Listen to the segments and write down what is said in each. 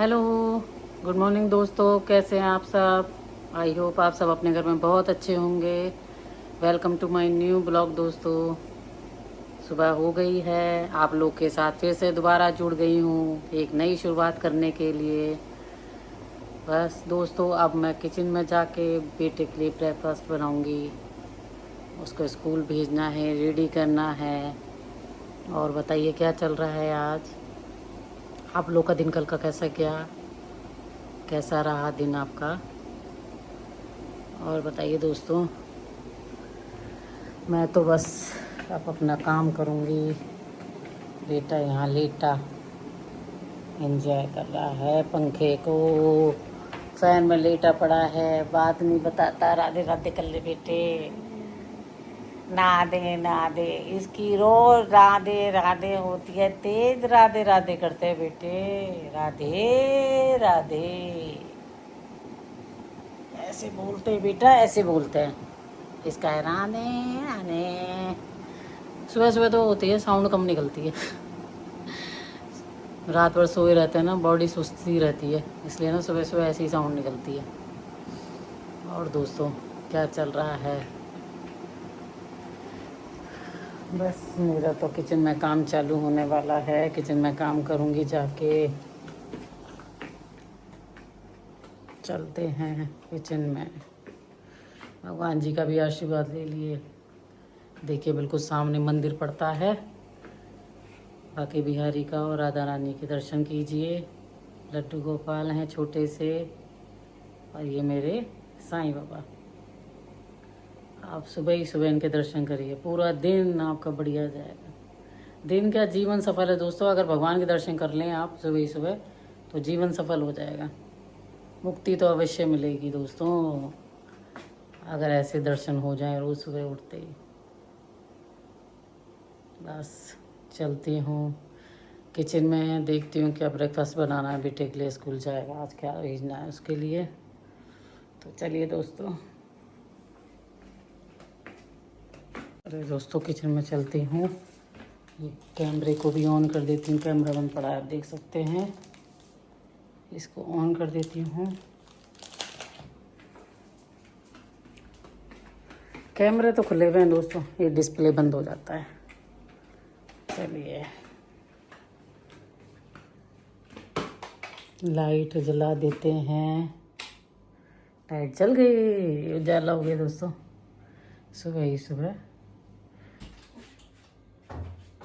Hello, good morning दोस्तों। कैसे हैं आप सब? आई होप आप सब अपने घर में बहुत अच्छे होंगे। Welcome to my new blog दोस्तों। सुबह हो गई है, आप लोग के साथ फिर से दोबारा जुड़ गई हूँ एक नई शुरुआत करने के लिए। बस दोस्तों, अब मैं किचन में जाके बेटे के लिए ब्रेकफास्ट बनाऊँगी। उसको स्कूल भेजना है, रेडी करना है। और बताइए क्या चल रहा है आज? आप लोग का दिन कल का कैसा गया? कैसा रहा दिन आपका? और बताइए दोस्तों। मैं तो बस अब अपना काम करूँगी। बेटा यहाँ लेटा एंजॉय कर रहा है पंखे को, फैन में लेटा पड़ा है, बात नहीं बताता। राधे राधे कर ले बेटे, ना दे इसकी रोज राधे राधे होती है। तेज राधे राधे करते हैं बेटे, राधे राधे ऐसे बोलते हैं बेटा, ऐसे बोलते हैं। इसका है राधे राधे। सुबह सुबह तो होती है, साउंड कम निकलती है। रात भर सोए रहते हैं ना, बॉडी सुस्ती रहती है, इसलिए ना सुबह सुबह ऐसी साउंड निकलती है। और दोस्तों क्या चल रहा है? बस मेरा तो किचन में काम चालू होने वाला है। किचन में काम करूँगी जाके। चलते हैं किचन में। भगवान जी का भी आशीर्वाद ले लिए। देखिए बिल्कुल सामने मंदिर पड़ता है। बाकी बिहारी का और राधा रानी के दर्शन कीजिए। लड्डू गोपाल हैं छोटे से, और ये मेरे साईं बाबा। आप सुबह ही सुबह इनके दर्शन करिए, पूरा दिन आपका बढ़िया जाएगा। दिन क्या, जीवन सफल है दोस्तों। अगर भगवान के दर्शन कर लें आप सुबह ही सुबह, तो जीवन सफल हो जाएगा। मुक्ति तो अवश्य मिलेगी दोस्तों, अगर ऐसे दर्शन हो जाएं रोज़ सुबह उठते ही। बस चलती हूँ किचन में, देखती हूँ क्या ब्रेकफास्ट बनाना है। बेटे के लिए स्कूल जाएगा, आज क्या भेजना है उसके लिए। तो चलिए दोस्तों। अरे दोस्तों, किचन में चलती हूँ। ये कैमरे को भी ऑन कर देती हूँ। कैमरा बंद पड़ा है, आप देख सकते हैं। इसको ऑन कर देती हूँ। कैमरे तो खुले हुए हैं दोस्तों, ये डिस्प्ले बंद हो जाता है। चलिए लाइट जला देते हैं। लाइट जल गई, उजाला हो गया दोस्तों सुबह ही सुबह।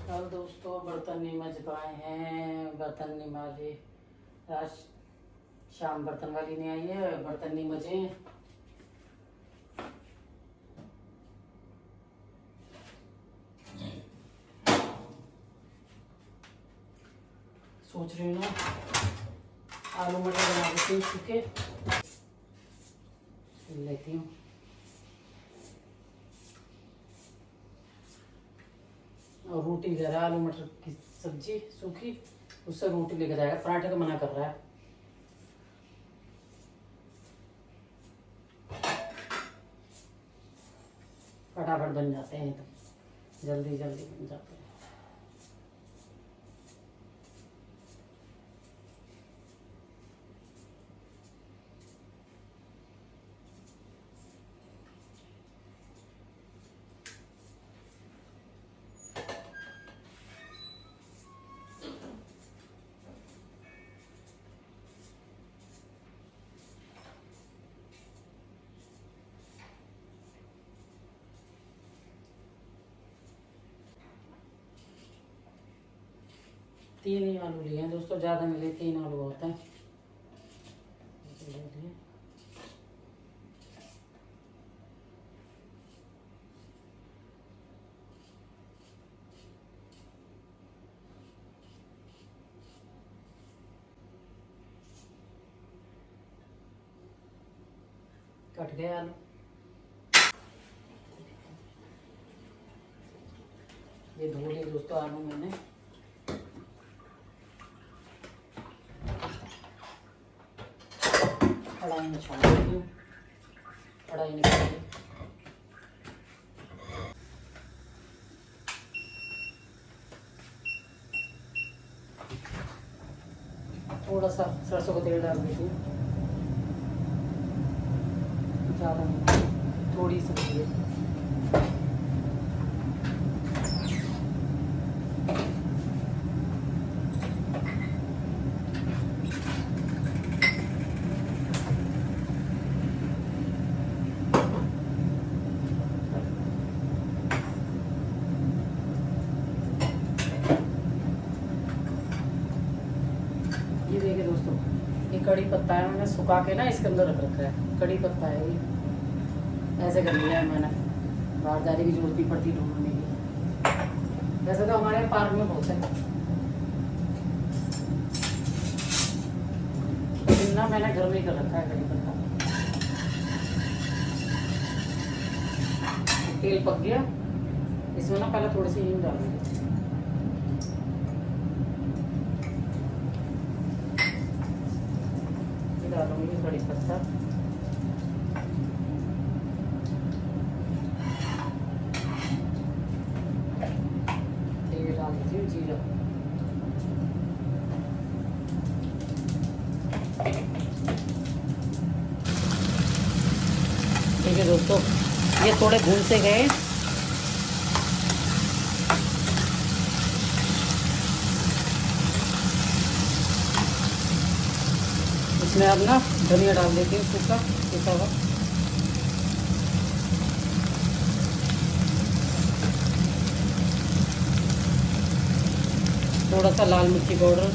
कल दोस्तों बर्तन नहीं मज पाए हैं, बर्तन नहीं माजे। आज शाम बर्तन वाली नहीं आई है, बर्तन नहीं मजे। सोच रही हूँ ना, आलू मटर बना देती हूँ सूखे, लेती हूँ। और रोटी ले रहा है, आलू मटर की सब्जी सूखी, उससे रोटी लेकर जाएगा। पराठे का मना कर रहा है। फटाफट बन जाते हैं, तो जल्दी जल्दी बन जाते हैं। तीन ही आलू लिए हैं दोस्तों, ज़्यादा नहीं लिए, 3 आलू होता है। कट गए आलू। ये धो लिए दोस्तों आलू मैंने। कढ़ाई में छोड़ देती हूँ, कढ़ाई निकाल दी। थोड़ा सा सरसों का तेल डाल देती हूँ, ज़्यादा नहीं, थोड़ी सी है। ये देखिए दोस्तों, ये कड़ी पत्ता है, मैंने सुखा के ना इसके अंदर रख रखा है। कड़ी पत्ता है ये, ऐसे कर लिया है मैंने, बाहर जाने की जरूरत नहीं पड़ती ढूंढने की। वैसे तो हमारे पार्क में बहुत है, लेकिन ना मैंने घर में ही कर रखा है कड़ी पत्ता। तेल पक गया, इसमें ना पहले थोड़ी सी हींग डालूंगी। डालूंगी कड़ी पत्ता, डाल देती हूँ जीरा। ठीक है दोस्तों, ये थोड़े भून से गए। इसमें अब ना धनिया डाल देती हूँ, सूखा सूखा हुआ। थोड़ा सा लाल मिर्ची पाउडर,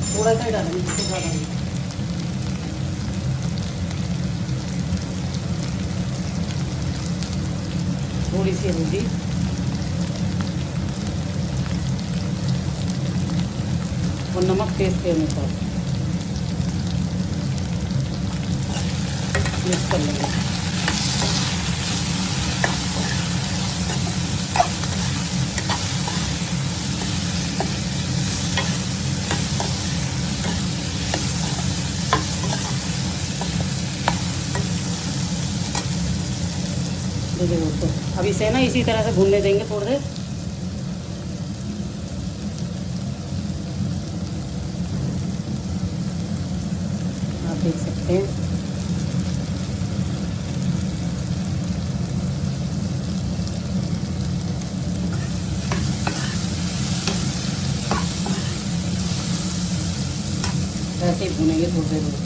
थोड़ा सा ही डालेंगे, सूखा डालेंगे। थोड़ी सी हल्दी, और नमक टेस्ट के अनुसार मिक्स कर लेंगे। देखिए दोस्तों, अब इसे ना इसी तरह से भूनने देंगे थोड़ी देर। आप देख सकते हैं, ऐसे ही भूनेंगे थोड़ी देर दोस्तों।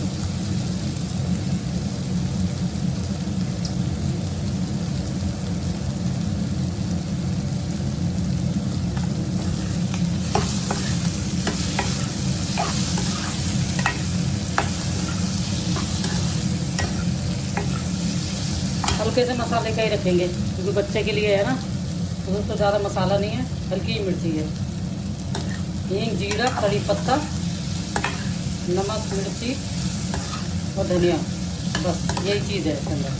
हल्के से मसाले का ही रखेंगे, क्योंकि बच्चे के लिए है ना, तो दोस्तों ज़्यादा मसाला नहीं है, हल्की ही मिर्ची है। हींग, जीरा, कड़ी पत्ता, नमक, मिर्ची और धनिया, बस यही चीज़ है इसके अंदर।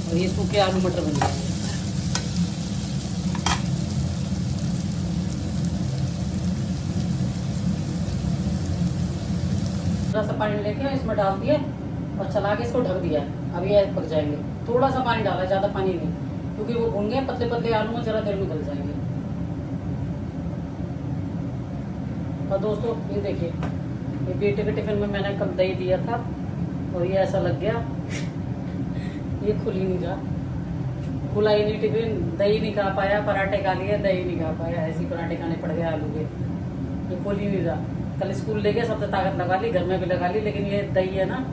और ये सूखे आलू मटर बन जाएंगे। थोड़ा सा पानी लेके इसमें डाल दिया और चला के इसको ढक दिया। अब ये पक जाएंगे। थोड़ा सा पानी डाला, ज़्यादा पानी नहीं, क्योंकि वो भून गए पतले पतले आलू में, ज़रा देर में गल जाएंगे। और दोस्तों ये देखिए, ये बेटे के टिफिन में मैंने कल दही दिया था और ये ऐसा लग गया, ये खुल ही नहीं रहा, खुला ही नहीं टिफिन। दही नहीं खा पाया, पराठे खा लिए, दही नहीं खा पाया, ऐसे ही पराठे खाने पड़ गए आलू के। ये खुल ही नहीं रहा। कल स्कूल ले गया, सबसे ताकत लगा ली, घर में भी लगा ली, लेकिन ये दही है ना,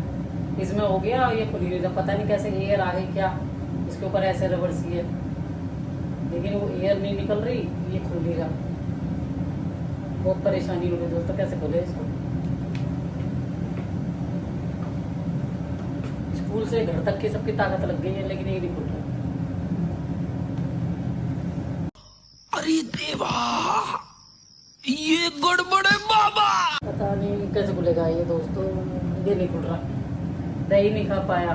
इसमें हो गया और ये खुल ही नहीं रहा। पता नहीं कैसे एयर आ गई क्या, इसके ऊपर ऐसे रबड़ सी है, लेकिन वो एयर नहीं निकल रही, ये खुल नहीं रहा। बहुत परेशानी हो रही दोस्तों, कैसे खोले इसको। स्कूल से घर तक की सबकी ताकत लग गई है, लेकिन ये नहीं खुल रहा। अरे देवा, ये गड़बड़ है बाबा। पता नहीं कैसे खुलेगा ये दोस्तों, ये नहीं खुल रहा। दही नहीं खा पाया,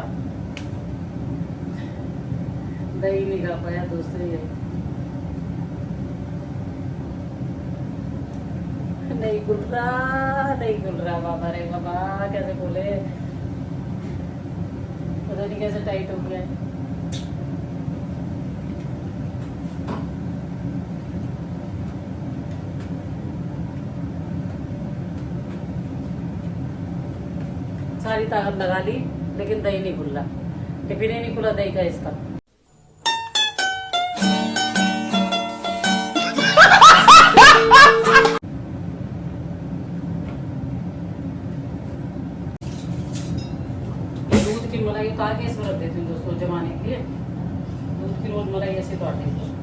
दही नहीं खा पाया दोस्तों, ये नहीं खुल रहा, नहीं खुल रहा। बाबा रे बाबा, कैसे खोले, पता नहीं कैसे टाइट हो गया है। सारी ताकत लगा ली, लेकिन दही नहीं खुल रहा, टिफिन ही नहीं खुला दही का इसका। दूध की मलाई उतार के इसमें रख देती हूँ दोस्तों, जमाने के लिए। दूध की रोज मलाई ऐसे उतार देती हूँ।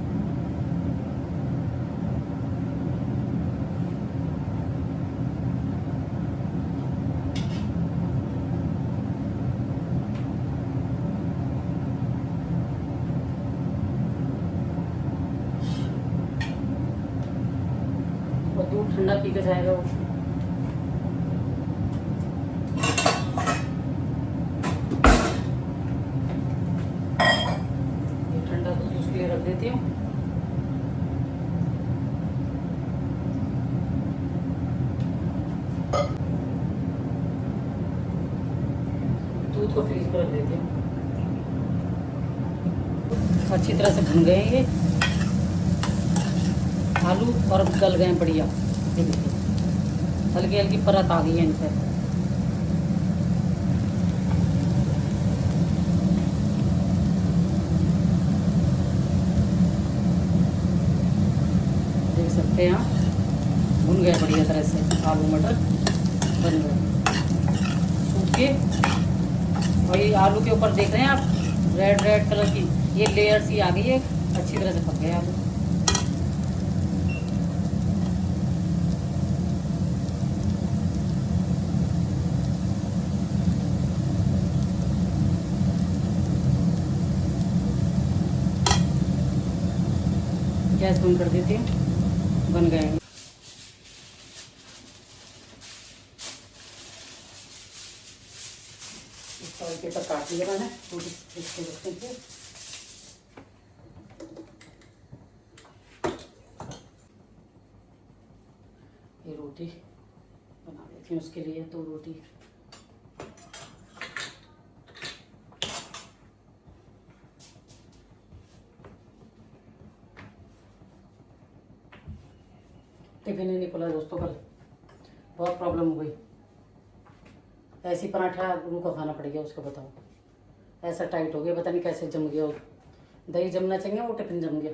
और दूध ठंडा पी के जाएगा वो। ये ठंडा दूध उसके लिए रख देती हूँ। दूध को फ्रीज पर रख देती हूँ। अच्छी तरह से भुन गए ये आलू और गल गए बढ़िया। हल्की हल्की परत आ गई है इन पर। देख सकते हैं आप, भुन गए बढ़िया तरह से आलू मटर बन गए सूखे। और ये आलू के ऊपर देख रहे हैं आप रेड रेड कलर की ये लेयर सी आ गई है, अच्छी तरह से पक गए आलू। गैस बंद कर देती हूँ, बन गए। इसका पेपर काट लिया मैंने इसके। ये रोटी बना देती हूँ उसके लिए, 2 रोटी। टिफिन ही नहीं खुला दोस्तों, कल बहुत प्रॉब्लम हो गई। ऐसी पराठा गुरु को खाना पड़ गया उसको, बताओ ऐसा टाइट हो गया, पता नहीं कैसे जम गया। दही जमना चाहिए, वो टिफिन जम गया।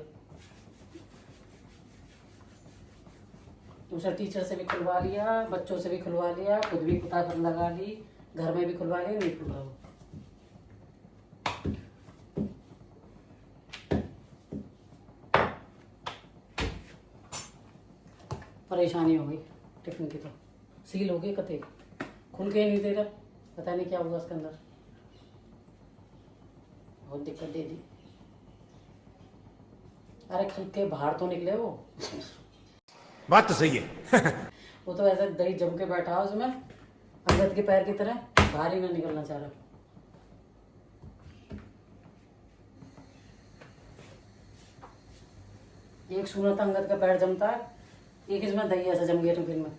दूसरा टीचर से भी खुलवा लिया, बच्चों से भी खुलवा लिया, खुद भी ताकत लगा ली, घर में भी खुलवा लिया, नहीं खुल रहा वो। परेशानी हो गई टिफिन की, तो सील हो गई, कते खुल के ही नहीं दे रहा, पता नहीं क्या हुआ उसके अंदर, बहुत दिक्कत दे दी। अरे खुल के बाहर तो निकले वो। बात तो सही है। वो तो ऐसा दही जम के बैठा उसमें, अंगद के पैर की तरह, बाहर ही ना निकलना चाह रहा। एक सुना था अंगद का पैर जमता है, एक इसमें दही ऐसा जम गया टिफिन में।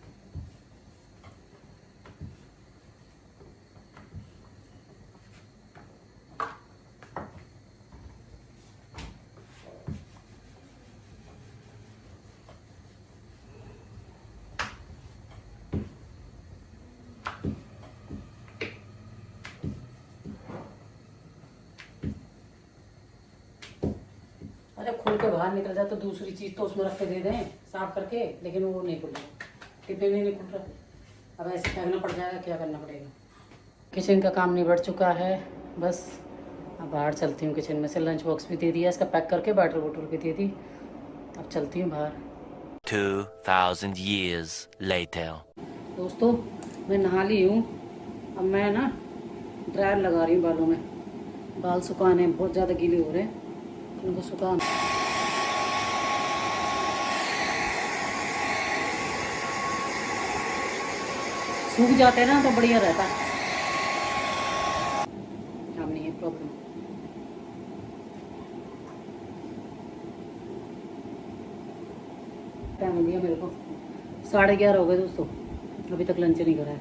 अरे खोल के बाहर निकल जाए तो दूसरी चीज तो उसमें रख के दे दें साफ करके, लेकिन वो नहीं खुल रहा, टिफिन ही नहीं खुल रहा। अब ऐसे फेंकना पड़ जाएगा, क्या करना पड़ेगा। किचन का काम निबट चुका है बस, अब बाहर चलती हूँ। किचन में से लंच बॉक्स भी दे दिया इसका पैक करके, वाटर बोतल भी दे दी। अब चलती हूँ बाहर। 2000 years later. दोस्तों मैं नहा ली हूँ, अब मैं ना ड्रायर लगा रही हूँ बालों में। बाल सुखाने बहुत ज़्यादा गीले हो रहे हैं, उनको सुखा। सूख जाते हैं ना तो बढ़िया रहता है, अब नहीं है प्रॉब्लम। टाइम हो गया मेरे को, 11:30 हो गए दोस्तों, अभी तक लंच नहीं करा है।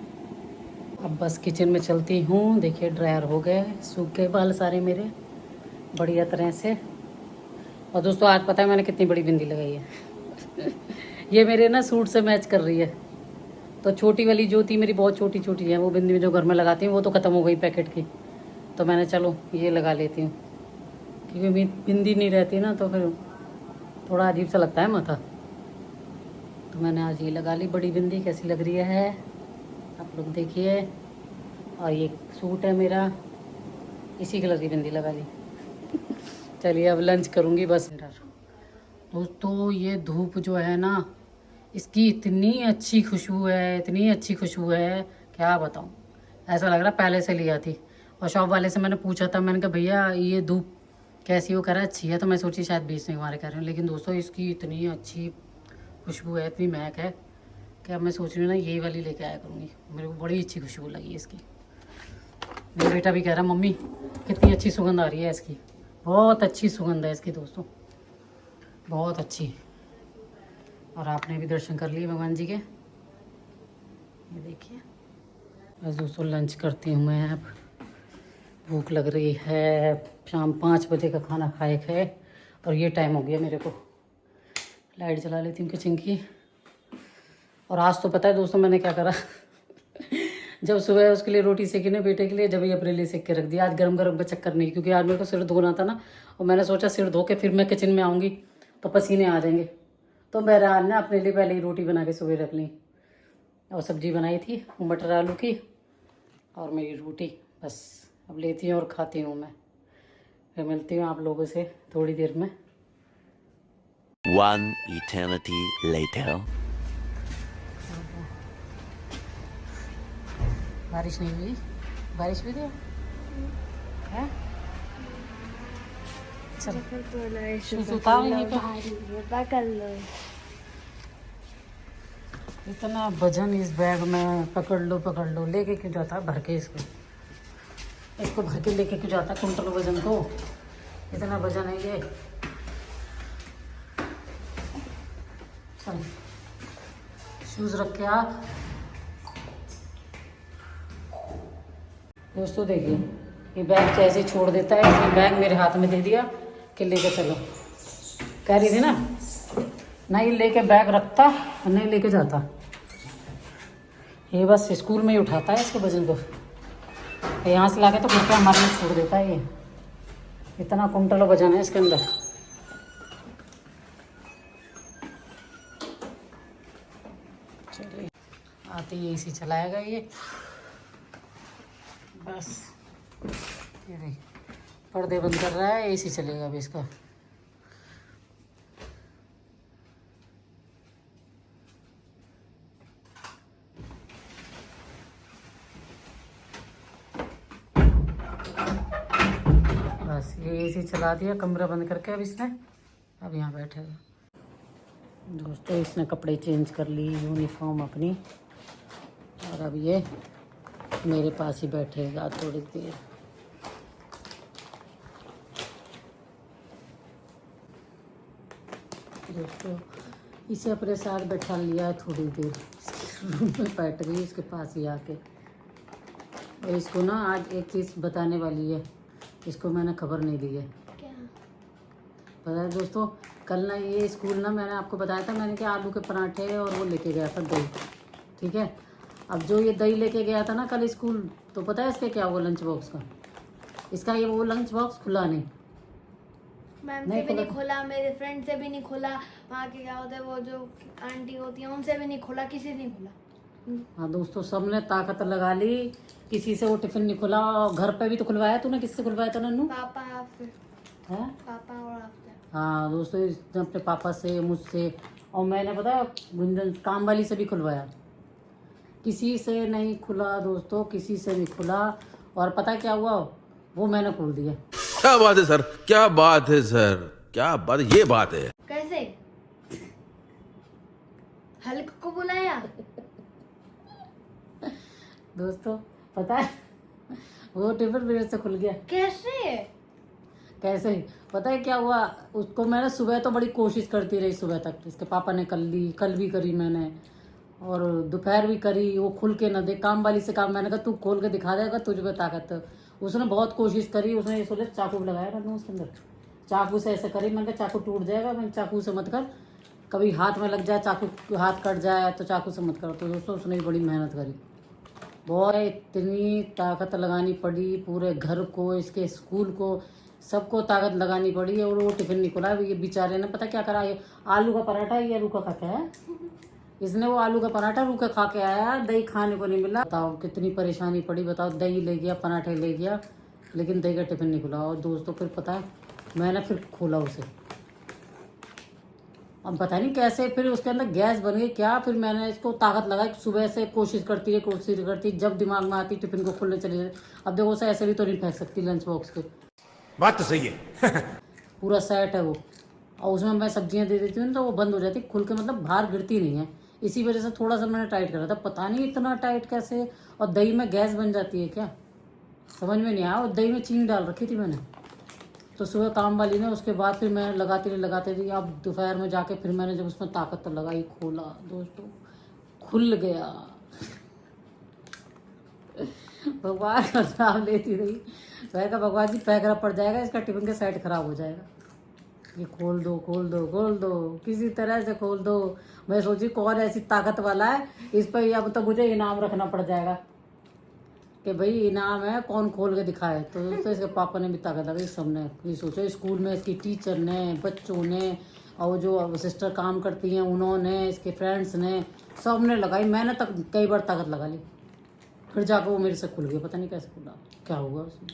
अब बस किचन में चलती हूँ। देखिए ड्रायर हो गए, सूख गए बाल सारे मेरे बढ़िया तरह से। और दोस्तों आज पता है मैंने कितनी बड़ी बिंदी लगाई है। ये मेरे ना सूट से मैच कर रही है, तो छोटी वाली जो थी मेरी बहुत छोटी छोटी है, वो बिंदी जो घर में लगाती हूँ वो तो ख़त्म हो गई पैकेट की, तो मैंने चलो ये लगा लेती हूँ, क्योंकि बिंदी नहीं रहती ना तो फिर थोड़ा अजीब सा लगता है माथा। तो मैंने आज ये लगा ली बड़ी बिंदी, कैसी लग रही है आप लोग देखिए। और ये सूट है मेरा, इसी कलर की बिंदी लगा ली। चलिए अब लंच करूँगी बस। दोस्तों ये धूप जो है ना, इसकी इतनी अच्छी खुशबू है, इतनी अच्छी खुशबू है क्या बताऊँ, ऐसा लग रहा पहले से लिया थी। और शॉप वाले से मैंने पूछा था, मैंने कहा भैया ये धूप कैसी, वो कह रहा है अच्छी है, तो मैं सोची शायद बेचने के मारे कह रहे हैं, लेकिन दोस्तों इसकी इतनी अच्छी खुशबू है, इतनी महक है कि अब मैं सोच रही हूँ ना यही वाली लेके आया करूँगी। मेरे को बड़ी अच्छी खुशबू लगी इसकी। मेरा बेटा भी कह रहा मम्मी कितनी अच्छी सुगंध आ रही है इसकी, बहुत अच्छी सुगंध है इसकी दोस्तों, बहुत अच्छी। और आपने भी दर्शन कर लिए भगवान जी के, ये देखिए। बस दोस्तों लंच करती हूँ मैं अब, भूख लग रही है, शाम 5 बजे का खाना खाए खाए और ये टाइम हो गया मेरे को। लाइट जला लेती हूँ किचन की। और आज तो पता है दोस्तों मैंने क्या करा जब सुबह उसके लिए रोटी सेकी ना बेटे के लिए, जब ये अपने लिए सेक के रख दिया। आज गरम गरम का चक्कर नहीं, क्योंकि आज मेरे को सिर धोना था ना, और मैंने सोचा सिर धो के फिर मैं किचन में आऊँगी तो पसीने आ जाएंगे, तो मैंने आज ना अपने लिए पहले ही रोटी बना के सुबह रख ली। और सब्जी बनाई थी मटर आलू की, और मेरी रोटी बस अब लेती हूँ और खाती हूँ मैं। फिर मिलती हूँ आप लोगों से थोड़ी देर में। One eternity later. बारिश नहीं हुई, बारिश हुई थी है? चलो शूज उतारो यहीं पे। पकड़ लो। इतना वजन इस बैग में, पकड़ लो लेके क्यों जाता है भर के इसको भर के लेके क्यों जाता है कुंटल वजन को, इतना वजन है ये। चल शूज रख के आ। दोस्तों देखिए ये बैग कैसे छोड़ देता है, इसने बैग मेरे हाथ में दे दिया कि लेके चलो। कह रही थी ना नहीं लेके बैग रखता और नहीं लेके जाता, ये बस स्कूल में ही उठाता है इसके वजन को, यहाँ से लाके तो घर पे हमारे लिए छोड़ देता है। ये इतना कुंटल वजन है इसके अंदर। चलिए आते ही एसी चलाएगा ये बस। ये देख पर्दे बंद कर रहा है, एसी चलेगा अभी इसका। बस ये एसी चला दिया, कमरा बंद करके अब इसने अब यहाँ बैठेगा। दोस्तों इसने कपड़े चेंज कर ली, यूनिफॉर्म अपनी, और अब ये मेरे पास ही बैठेगा थोड़ी देर। दोस्तों इसे अपने साथ बैठा लिया है थोड़ी देर, रूम में बैठ गई इसके पास ही आके। और इसको ना आज एक चीज़ बताने वाली है, इसको मैंने खबर नहीं दी है। क्या? पता है दोस्तों कल ना ये स्कूल ना मैंने आपको बताया था, मैंने क्या आलू के पराठे और वो लेके गया था दही, ठीक है। अब जो ये दही लेके गया था ना कल स्कूल, तो पता है इसका क्या हुआ लंच बॉक्स का, इसका ये वो लंच बॉक्स खुला नहीं। मैम से भी नहीं खोला, मेरे फ्रेंड से भी नहीं खोला, वहाँ के क्या होता है वो जो आंटी होती है उनसे भी नहीं खोला, किसी से नहीं खोला। हाँ दोस्तों सबने ताकत लगा ली, किसी से वो टिफिन नहीं खुला। घर पे भी तो खुलवाया तूने, किससे खुलवाया था नन्नू? पापा आपसे। है पापा और आपसे। हाँ दोस्तों इसने अपने पापा से, मुझसे, और मैंने पता गुंजन काम वाली से भी खुलवाया, किसी से नहीं खुला दोस्तों, किसी से नहीं खुला। और पता क्या हुआ, वो मैंने खोल दिया। क्या बात है सर, क्या बात है सर, क्या बात, ये बात है। कैसे? हल्क को बुलाया? दोस्तों पता है वो टिफिन मेरे से खुल गया। कैसे? कैसे पता है क्या हुआ, उसको मैंने सुबह तो बड़ी कोशिश करती रही सुबह तक, इसके पापा ने कल भी करी मैंने, और दोपहर भी करी, वो खुल के ना दे। काम वाली से काम, मैंने कहा तू खोल के दिखा देगा तुझ में ताकत। उसने बहुत कोशिश करी, उसने ये सोचा चाकू लगाया ना उसके अंदर, चाकू से ऐसे करी, मैंने कहा चाकू टूट जाएगा, मैंने चाकू से मत कर, कभी हाथ में लग जाए चाकू, हाथ कट जाए तो चाकू से मत करो। तो दोस्तों उसने भी बड़ी मेहनत करी, बहुत इतनी ताकत लगानी पड़ी, पूरे घर को, इसके स्कूल को, सबको ताकत लगानी पड़ी। और वो टिफिन नहीं खुला। ये बेचारे ने पता क्या करा, ये आलू का पराठा ये रूखा खा के आया। इसने वो आलू का पराठा रूखा खा के आया, दही खाने को नहीं मिला। बताओ कितनी परेशानी पड़ी। बताओ दही ले गया, पराठे ले गया, लेकिन दही का टिफिन नहीं खुला। और दोस्तों फिर पता है मैंने फिर खोला उसे, अब पता नहीं कैसे, फिर उसके अंदर गैस बन गई क्या। फिर मैंने इसको ताकत लगाई, सुबह से कोशिश करती, जब दिमाग में आती टिफिन को खोलने चली जाती। अब देखो उसे ऐसे भी तो नहीं फेंक सकती लंच बॉक्स के, बात तो सही है। पूरा सेट है वो। और उसमें मैं सब्जियां दे देती हूँ तो वो बंद हो जाती खुल के, मतलब बाहर गिरती नहीं है। इसी वजह से थोड़ा सा मैंने टाइट करा था, पता नहीं इतना टाइट कैसे। और दही में गैस बन जाती है क्या, समझ में नहीं आया। और दही में चीनी डाल रखी थी मैंने, तो सुबह काम वाली ने, उसके बाद फिर मैं लगाती रही। अब दोपहर में जाके फिर मैंने जब उसमें ताकत लगाई, खोला दोस्तों, खुल गया। भगवान का नाम लेती रही, मैं कहा भगवान जी पैकरा पड़ जाएगा, इसका टिफिन का सेट खराब हो जाएगा। ये खोल दो, किसी तरह से खोल दो। मैं सोची कौन ऐसी ताकत वाला है इस पर, अब तो मुझे इनाम रखना पड़ जाएगा कि भाई इनाम है, कौन खोल के दिखाए। तो दोस्तों इसके पापा ने भी ताकत लगाई, सबने ये सोचा, स्कूल में इसकी टीचर ने, बच्चों ने, और जो सिस्टर काम करती हैं उन्होंने, इसके फ्रेंड्स ने, सब ने लगाई। मैंने तक कई बार ताकत लगा ली, फिर जाकर वो मेरे से खुल गया। पता नहीं कैसे खुला, क्या हुआ उसमें।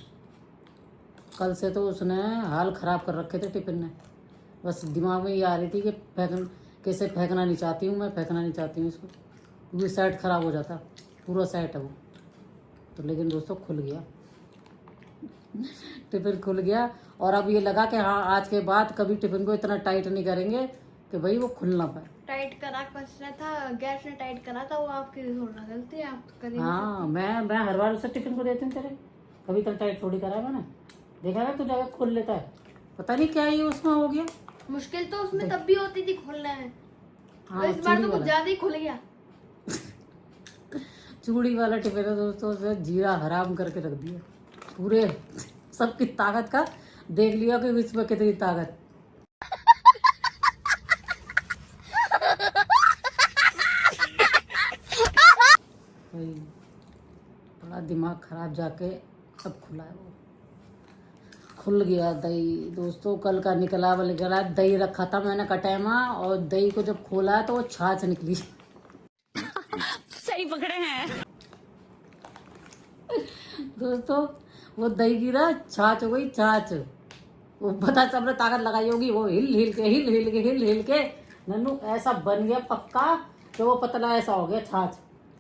कल से तो उसने हाल ख़राब कर रखे थे टिफिन ने। बस दिमाग में ये आ रही थी कि कैसे फेंकना नहीं चाहती हूँ मैं, फेंकना नहीं चाहती हूँ इसको, क्योंकि सेट ख़राब हो जाता, पूरा सेट है वो। तो लेकिन दोस्तों खुल गया, टिफिन खुल गया। और अब ये लगा कि हाँ आज के बाद कभी टिफिन को इतना टाइट नहीं करेंगे कि भाई वो खुल ना पाए। टाइट करा कसना था, गैस ने टाइट करा था, वो आपकी थोड़ा गलती है, आप तो करिए। हाँ मैं हर बार उससे टिफिन को देती हूँ तेरे, कभी तो टाइट थोड़ी करा है मैंने, देखा है तू जाकर खोल लेता है। पता नहीं क्या ये उसमें हो गया। मुश्किल तो उसमें तब भी होती थी खोलने में, हाँ, तो इस बार तो चूड़ी कुछ वाला, ज्यादा ही खुल गया। चूड़ी वाला टिफिन है दोस्तों, उसे जीरा हराम करके रख दिया पूरे, सबकी ताकत का देख लिया कि इसमें कितनी ताकत। भाई बड़ा दिमाग खराब, जाके सब खुला है वो, खुल गया दही दोस्तों। कल का निकला दही रखा था मैंने कटैमा, और दही को जब खोला तो वो छाछ निकली। सही पकड़े हैं दोस्तों, वो दही की ना छाछ हो गई, छाछ। वो पता सबने ताकत लगाई होगी, वो हिल के नन्नू ऐसा बन गया पक्का कि वो पतला ऐसा हो गया छाछ।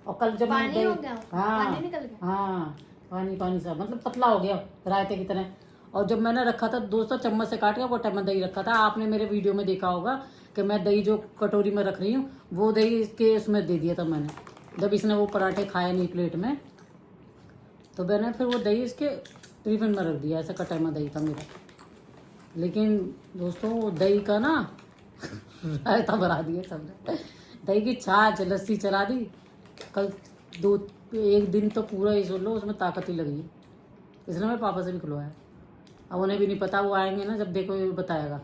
और कल जब मैंने पानी हो गया, हाँ पानी निकल गया। हाँ पानी सा, मतलब पतला हो गया रायते की तरह। और जब मैंने रखा था दोस्तों, चम्मच से काट के वो टाइम दही रखा था, आपने मेरे वीडियो में देखा होगा कि मैं दही जो कटोरी में रख रही हूँ वो दही इसके उसमें दे दिया था मैंने, जब इसने वो पराठे खाए नहीं प्लेट में, तो मैंने फिर वो दही इसके टिफिन में रख दिया। ऐसा कटैमा दही था मेरा। लेकिन दोस्तों वो दही का ना रायता बना दिया सबने, दही की छाछ लस्सी चला दी। कल एक दिन तो पूरा ही सुन लो उसमें ताकत ही लगी, इसलिए मैं पापा से भी खुलवाया। अब उन्हें भी नहीं पता, वो आएंगे ना जब देखो ये बताएगा,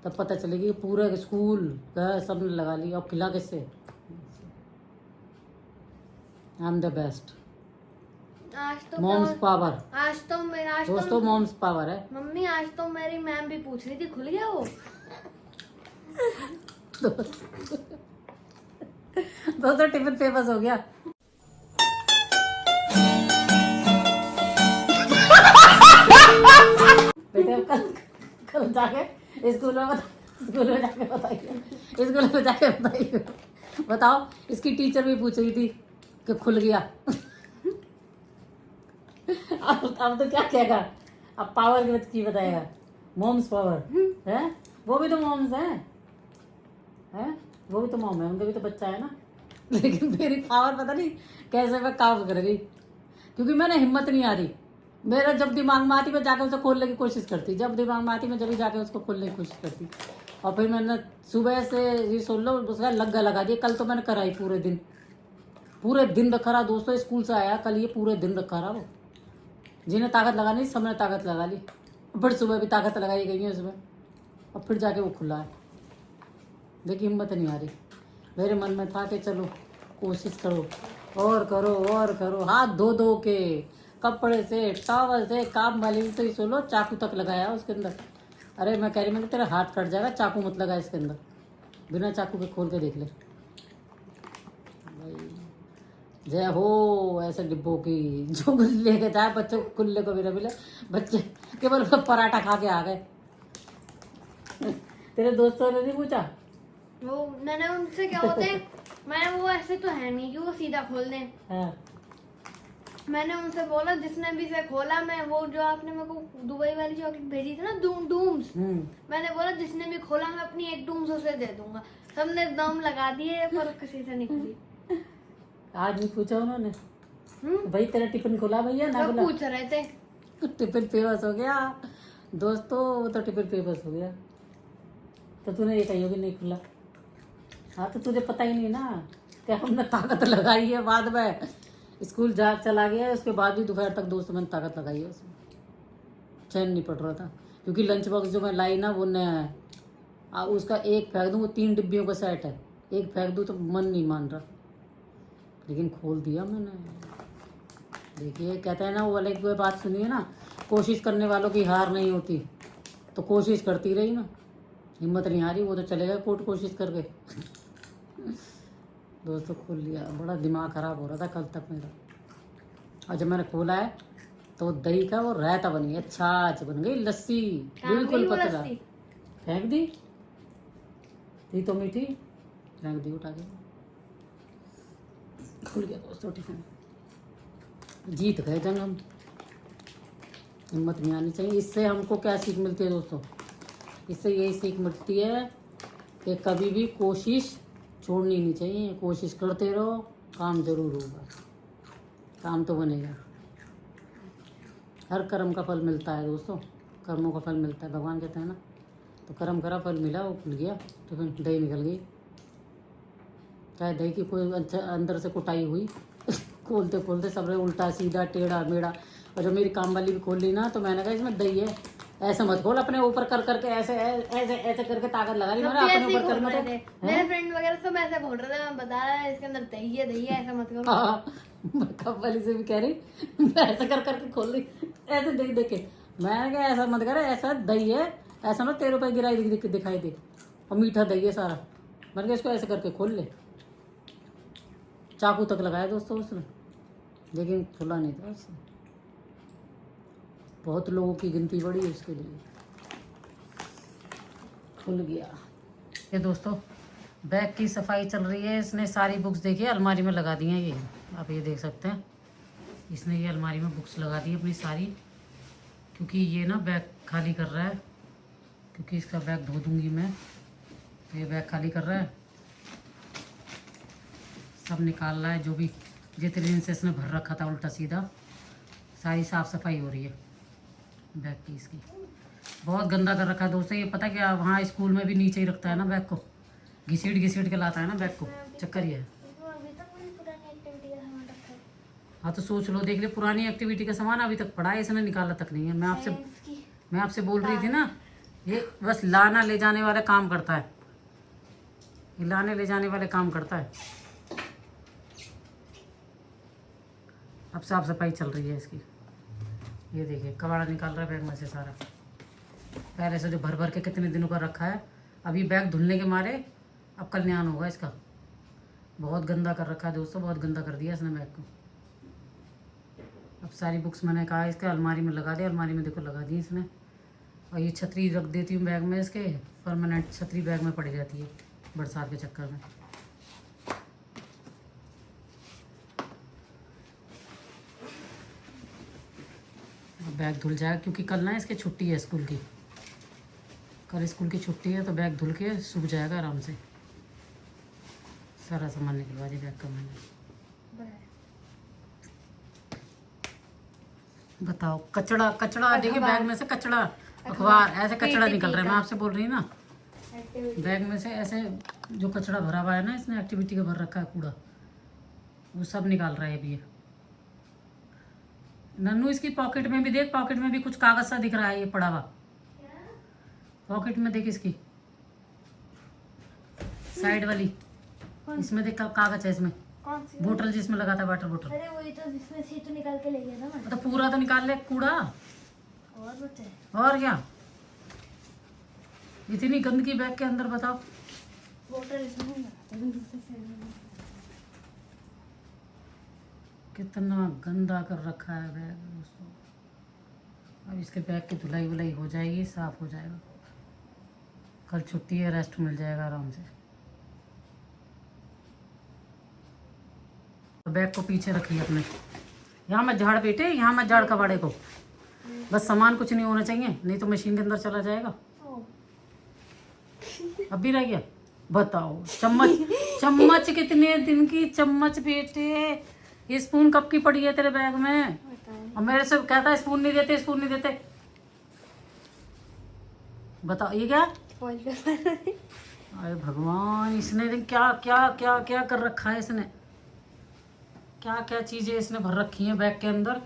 तब पता चलेगी। पूरे स्कूल घर सबने लगा ली। और खिला किससे, आई एम द बेस्ट, आज तो मॉम्स पावर दोस्तों, मॉम्स पावर है। मम्मी आज तो मेरी मैम भी पूछ रही थी खुल गया वो। दोस्तों टिफिन फेमस हो गया। बेटे कल जाके स्कूल में जाके बताइए, बताओ। इसकी टीचर भी पूछ रही थी कि खुल गया। अब तो क्या कहेगा, अब पावर की बताएगा, मॉम्स पावर है। वो भी तो मॉम्स हैं, वो भी तो मॉम है, उनका भी तो बच्चा है ना। लेकिन मेरी पावर पता नहीं कैसे मैं काम कर रही, क्योंकि मैंने हिम्मत नहीं आ रही। मेरा जब दिमाग में आती मैं जाके उसे खोलने की कोशिश करती, जब दिमाग में आती मैं जब जाके उसको खोलने की कोशिश करती। और फिर मैंने सुबह से ये सुन लो उसका लग्गा लगा दिया। कल तो मैंने कराई पूरे दिन रखा रहा दोस्तों, स्कूल से आया कल ये पूरे दिन रखा रहा। वो जिन्हें ताकत लगानी सबने ताकत लगा ली, फिर सुबह भी ताकत लगाई गई है उसमें, और फिर जाके वो खुला है। देखिए हिम्मत नहीं आ रही। मेरे मन में था कि चलो कोशिश करो और करो और करो, हाथ धो धो के कपड़े से टॉवल से, काम वाली तो ही सुनो, चाकू तक लगाया उसके अंदर। अरे मैं कह रही मैं तेरा हाथ कट जाएगा, चाकू मत लगा इसके अंदर, बिना चाकू के खोल के देख ले भाई। जय हो ऐसे डिब्बों की जो लेके जाए बच्चों कुल्ले को भी न मिले, बच्चे केवल पराठा खा के आ गए। तेरे दोस्तों ने नहीं पूछा? वो मैंने उनसे क्या होते हैं, मैं वो ऐसे तो है नहीं कि वो सीधा खोल दें। हाँ। मैंने उनसे बोला जिसने भी से खोला, मैं वो जो आपने मेरे को दुबई वाली चॉकलेट भेजी थी ना, डूम्स, मैंने बोला जिसने भी खोला मैं अपनी एक डूम्स उसे दे दूंगा। सबने दम लगा दिए पर किसी से नहीं खुली। आज भी पूछा उन्होंने भाई तेरा टिफिन खुला भैया ना? सब खुला? पूछ रहे थे। टिफिन फेमस हो गया दोस्तों, वो तो टिफिन फेमस हो गया। तो तूने ये कही होगी नहीं खुला। हाँ तो तुझे पता ही नहीं ना कि हमने ताकत लगाई है, बाद में स्कूल जा चला गया, उसके बाद भी दोपहर तक दोस्तों मैंने ताकत लगाई है उसमें, चैन नहीं पड़ रहा था। क्योंकि लंच बॉक्स जो मैं लाई ना वो नया है, उसका एक फेंक दूँ, वो 3 डिब्बियों का सेट है, एक फेंक दूँ तो मन नहीं मान रहा, लेकिन खोल दिया मैंने। देखिए कहते हैं ना वो वाले, एक बात सुनिए ना, कोशिश करने वालों की हार नहीं होती। तो कोशिश करती रही ना, हिम्मत नहीं आ रही, वो तो चले गए कोर्ट कोशिश करके। दोस्तों खोल लिया, बड़ा दिमाग खराब हो रहा था कल तक मेरा। और जब मैंने खोला है तो दही का वो रायता बन गया, छाछ बन गई, लस्सी बिल्कुल पतला। फेंक दी थी तो मीठी, फेंक दी उठा के। खुल गया दोस्तों टिफिन, जीत गए जंग हम। हिम्मत नहीं आनी चाहिए। इससे हमको क्या सीख मिलती है दोस्तों? इससे यही सीख मिलती है कि कभी भी कोशिश छोड़नी नहीं चाहिए, कोशिश करते रहो, काम जरूर होगा, काम तो बनेगा। हर कर्म का फल मिलता है दोस्तों, कर्मों का फल मिलता है, भगवान कहते हैं ना। तो कर्म करा, फल मिला, वो खुल गया तो फिर दही निकल गई। चाहे दही की कोई अंदर से कुटाई हुई खोलते खोलते सब रहे उल्टा सीधा टेढ़ा मेढ़ा। और जब मेरी काम वाली भी खोल ली ना तो मैंने कहा इसमें दही है, ऐसे मत खोल, अपने ऊपर कर करके ऐसे ऐसे ऐसे करके ताकत लगा ली मैंने अपने ऊपर करने तो। मेरे फ्रेंड वगैरह सब ऐसे बोल रहे थे, मैं बता रहा इसके अंदर दही है ऐसा मत करो। हाँ, कब वाली से भी कह रही ऐसे कर करके खोल ली, ऐसे देख देख के। मैंने कहा ऐसा मत कर, ऐसा दही है, ऐसा ना 13 रुपए गिराई दिखाई दे, और मीठा दही है सारा। मैंने कहा इसको ऐसे करके खोल ले। चाकू तक लगाया दोस्तों उसने, लेकिन खुला नहीं था उससे। बहुत लोगों की गिनती बढ़ी उसके लिए, खुल गया। ये दोस्तों बैग की सफाई चल रही है। इसने सारी बुक्स देखिए अलमारी में लगा दी हैं, ये आप ये देख सकते हैं। इसने ये अलमारी में बुक्स लगा दी अपनी सारी, क्योंकि ये ना बैग खाली कर रहा है, क्योंकि इसका बैग धो दूंगी मैं। तो ये बैग खाली कर रहा है, सब निकाल रहा है, जो भी जितने दिन से इसने भर रखा था उल्टा सीधा, सारी साफ़ सफाई हो रही है बैग की इसकी। बहुत गंदा कर रखा है दोस्तों। ये पता क्या, वहाँ स्कूल में भी नीचे ही रखता है ना बैग को, घिसीट के लाता है ना बैग को। चक्कर ये है। हाँ तो सोच लो, देख ले, पुरानी एक्टिविटी का सामान अभी तक पड़ा है, इसने निकाला तक नहीं है। मैं आपसे बोल रही थी ना, ये बस लाना ले जाने वाला काम करता है, ये लाने ले जाने वाले काम करता है। अब साफ सफाई चल रही है इसकी। ये देखिए कबाड़ा निकाल रहा है बैग में से सारा, पहले से जो भर भर के कितने दिनों का रखा है। अभी बैग धुलने के मारे अब कल्याण होगा इसका। बहुत गंदा कर रखा है दोस्तों, बहुत गंदा कर दिया इसने बैग को। अब सारी बुक्स मैंने कहा इसके अलमारी में लगा दे, अलमारी में देखो लगा दी इसने। और ये छतरी रख देती हूँ बैग में इसके, परमानेंट छतरी बैग में पड़ जाती है बरसात के चक्कर में। बैग धुल जाएगा, क्योंकि कल ना इसकी छुट्टी है स्कूल की, कल स्कूल की छुट्टी है, तो बैग धुल के सूख जाएगा आराम से। सारा सामान निकलवा दिया बैग का मैंने। बताओ, कचड़ा कचड़ा देखिए बैग में से, कचड़ा अखबार ऐसे कचड़ा निकल रहा है। मैं आपसे बोल रही हूँ ना, बैग में से ऐसे जो कचड़ा भरा हुआ है ना, इसने एक्टिविटी का भर रखा है कूड़ा, वो सब निकाल रहा है अभी ये। नन्नू इसकी पॉकेट में भी देख, पॉकेट में भी कुछ कागज सा दिख रहा है ये पड़ा हुआ, पॉकेट में देख इसकी। साइड वाली, इसमें देख कागज है इसमें, कौन सी? बोतल जिसमें लगाता है वाटर बोतल। अरे वही तो जिसमें से तो निकाल के ले गया था मैं। तो पूरा तो निकाल ले कूड़ा, और बचा है। और क्या इतनी गंदगी बैग के अंदर, बताओ। बोतल इसमें नहीं लगाता, दूसरे साइड में। कितना गंदा कर रखा है बैग दोस्तों। अब इसके बैग की धुलाई वुलाई हो जाएगी, साफ हो जाएगा। कल छुट्टी है, रेस्ट मिल जाएगा आराम से। बैग को पीछे रखिए अपने, यहाँ मत झाड़ बेटे, यहाँ मत झाड़ कबाड़े को। बस सामान कुछ नहीं होना चाहिए, नहीं तो मशीन के अंदर चला जाएगा। अब भी रह गया, बताओ। चम्मच कितने दिन की चम्मच बेटे, ये स्पून कब की पड़ी है तेरे बैग में? और मेरे से कहता है स्पून नहीं देते, स्पून नहीं देते। बताओ ये क्या? अरे भगवान, इसने क्या क्या क्या क्या कर रखा है इसने, क्या क्या चीजें इसने भर रखी हैं बैग के अंदर।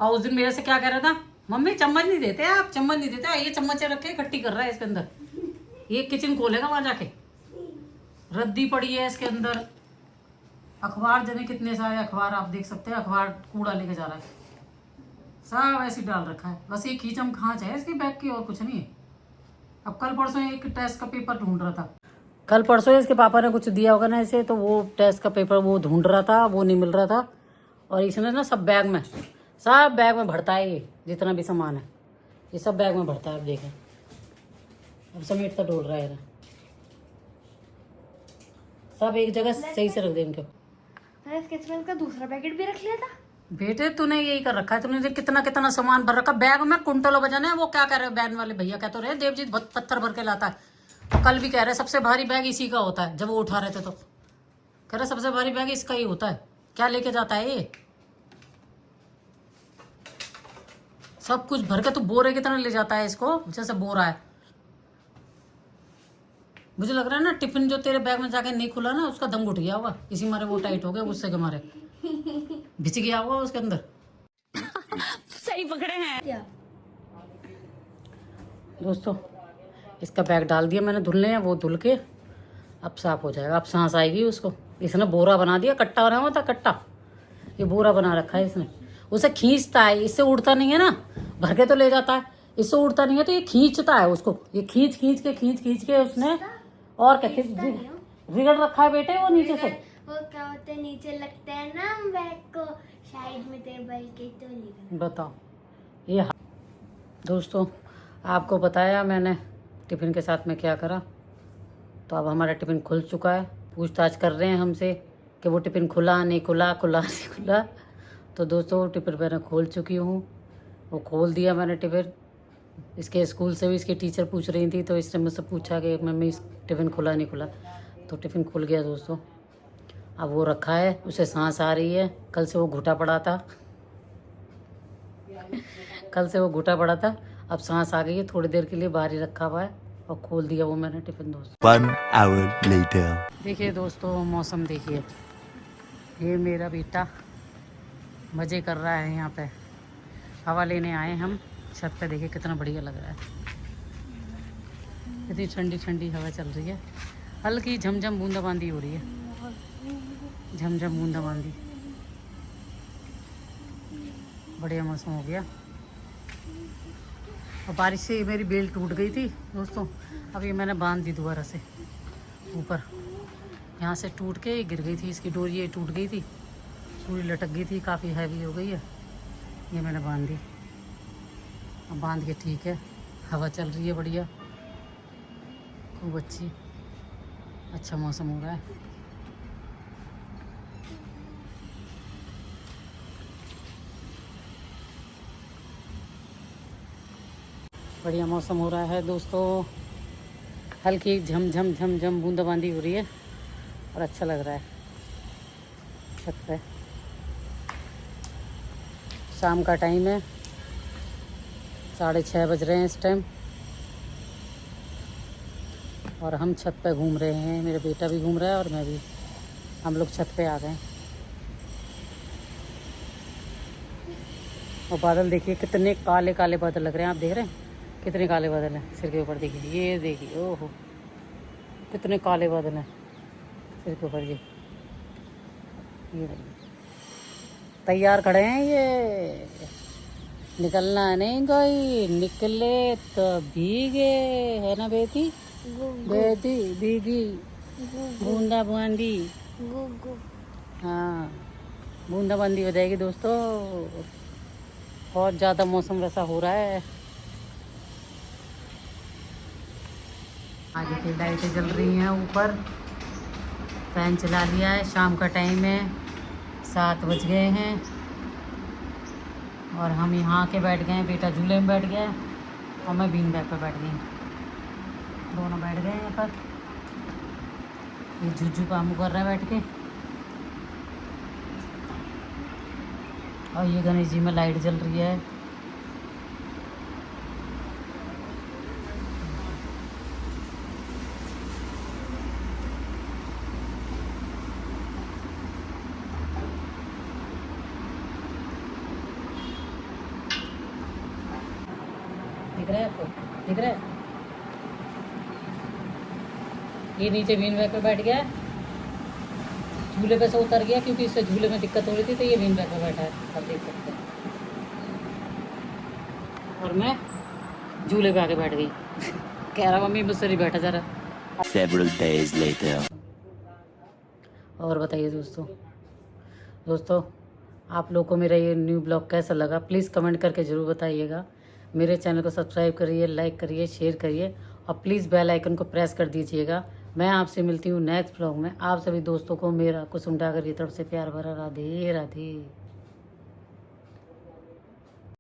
और उस दिन मेरे से क्या कह रहा था, मम्मी चम्मच नहीं देते आप, चम्मच नहीं देते। ये चम्मच रख के इकट्ठी कर रहा है इसके अंदर। ये किचन खोलेगा वहां जाके, रद्दी पड़ी है इसके अंदर। अखबार जने कितने सारे अखबार आप देख सकते हैं, अखबार कूड़ा लेके जा रहा है, सब ऐसे डाल रखा है। बस ये खींचम खांच है इसकी बैग की, और कुछ नहीं है। अब कल परसों एक टेस्ट का पेपर ढूंढ रहा था, कल परसों इसके पापा ने कुछ दिया होगा ना इसे, तो वो टेस्ट का पेपर वो ढूंढ रहा था, वो नहीं मिल रहा था। और इसने ना सब बैग में भरता है, ये जितना भी सामान है ये सब बैग में भरता है। अब देखें, अब समेटता डोल रहा है, सब एक जगह सही से रख दे इनको। मैंने स्केच पेन का दूसरा पैकेट भी रख लिया था। बेटे तूने यही कर रखा है, तूने कितना कितना सामान भर रखा बैग में, कुंटलों बजाने। वो क्या कह रहे हैं बैन वाले भैया, कह तो रहे देवजीत बहुत पत्थर भर के लाता है। तो कल भी कह रहे सबसे भारी बैग इसी का होता है, जब वो उठा रहे थे तो कह रहे सबसे भारी बैग इसका ही होता है। क्या लेके जाता है ये, सब कुछ भर के तो बोरे की तरह ले जाता है इसको, जैसे बोरा है। मुझे लग रहा है ना टिफिन जो तेरे बैग में जाके नहीं खुला ना, उसका दम घुट गया होगा, इसी मारे वो टाइट हो गया, गुस्से के मारे भिच गया होगा उसके अंदर। सही पकड़े हैं क्या? दोस्तों इसका बैग डाल दिया मैंने धुलने, वो धुल के अब साफ हो जाएगा, अब सांस आएगी उसको। इसने बोरा बना दिया, कट्टा बना हुआ था, कट्टा ये बोरा बना रखा है इसने। उसे खींचता है, इससे उड़ता नहीं है ना, भर के तो ले जाता है, इससे उड़ता नहीं है, तो ये खींचता है उसको। ये खींच के उसने और क्या रिगड़ रखा है बेटे वो नीचे से। वो क्या होते हैं, नीचे लगते हैं ना बैग को, साइड में टेबल के, तो निकल। बताओ ये। दोस्तों आपको बताया मैंने टिफिन के साथ में क्या करा, तो अब हमारा टिफिन खुल चुका है। पूछताछ कर रहे हैं हमसे कि वो टिफिन खुला नहीं खुला, खुला नहीं खुला। तो दोस्तों टिफिन मैंने खोल चुकी हूँ, वो खोल दिया मैंने टिफिन। इसके स्कूल से भी इसकी टीचर पूछ रही थी, तो इसने मुझसे पूछा कि मम्मी टिफिन खुला नहीं खुला, तो टिफिन खुल गया दोस्तों। अब वो रखा है, उसे सांस आ रही है। कल से वो घुटा पड़ा था, अब सांस आ गई है, थोड़ी देर के लिए बाहर ही रखा हुआ है, और खोल दिया वो मैंने टिफिन दोस्तों। 1 hour later. देखिए दोस्तों मौसम देखिए, ये मेरा बेटा मज़े कर रहा है यहाँ पे, हवा लेने आए हम छत पे। देखिए कितना बढ़िया लग रहा है, इतनी ठंडी ठंडी हवा चल रही है, हल्की झमझम बूंदाबांदी हो रही है, झमझम बूंदाबांदी। बढ़िया मौसम हो गया। और बारिश से मेरी बेल टूट गई थी दोस्तों, अब ये मैंने बांध दी दोबारा से ऊपर, यहाँ से टूट के गिर गई थी, इसकी डोरी ये टूट गई थी, पूरी लटक गई थी, काफ़ी हैवी हो गई है। ये मैंने बांध दी, अब बांध के ठीक है। हवा चल रही है बढ़िया, खूब अच्छी, अच्छा मौसम हो रहा है। बढ़िया मौसम हो रहा है दोस्तों, हल्की झम बूंदाबांदी हो रही है, और अच्छा लग रहा है छत पे। शाम का टाइम है, 6:30 बज रहे हैं इस टाइम, और हम छत पे घूम रहे हैं। मेरा बेटा भी घूम रहा है और मैं भी, हम लोग छत पे आ गए। और बादल देखिए कितने काले काले बादल लग रहे हैं, आप देख रहे हैं कितने काले बादल हैं सिर के ऊपर। देखिए ये देखिए, ओहो कितने काले बादल हैं। सिर के ऊपर ये रही। तैयार खड़े हैं ये, निकलना नहीं कोई, निकले तो भीगे, है ना बेटी? बेटी भीगी बूंदा बूंदी। हाँ, बूंदा बूंदी हो जाएगी दोस्तों। बहुत ज़्यादा मौसम वैसा हो रहा है। आगे की लाइटें जल रही हैं ऊपर, फैन चला लिया है। शाम का टाइम है, 7 बज गए हैं और हम यहाँ के बैठ गए हैं। बेटा झूले में बैठ गया और मैं बीन बैग पर बैठ गई, दोनों बैठ गए हैं यहाँ पर। ये झुझू काम कर रहा है बैठ के। और ये गणेश जी में लाइट जल रही है। दिख रहा है आपको? दिख रहा है? ये नीचे बीन बैग पे बैठ गया है, झूले पे से उतर गया क्योंकि इससे झूले में दिक्कत हो रही थी, तो ये बीन बैग पे बैठा है, आप देख सकते हैं। और मैं झूले पे आके बैठ गई। कह रहा मम्मी मुझसे नहीं बैठा जा रहा। Several days later. और बताइए दोस्तों आप लोग को मेरा ये न्यू ब्लॉग कैसा लगा, प्लीज़ कमेंट करके ज़रूर बताइएगा। मेरे चैनल को सब्सक्राइब करिए, लाइक करिए, शेयर करिए और प्लीज़ बेल आइकन को प्रेस कर दीजिएगा। मैं आपसे मिलती हूँ नेक्स्ट ब्लॉग में। आप सभी दोस्तों को मेरा कुसुम डागर की तरफ से प्यार भरा राधे राधे।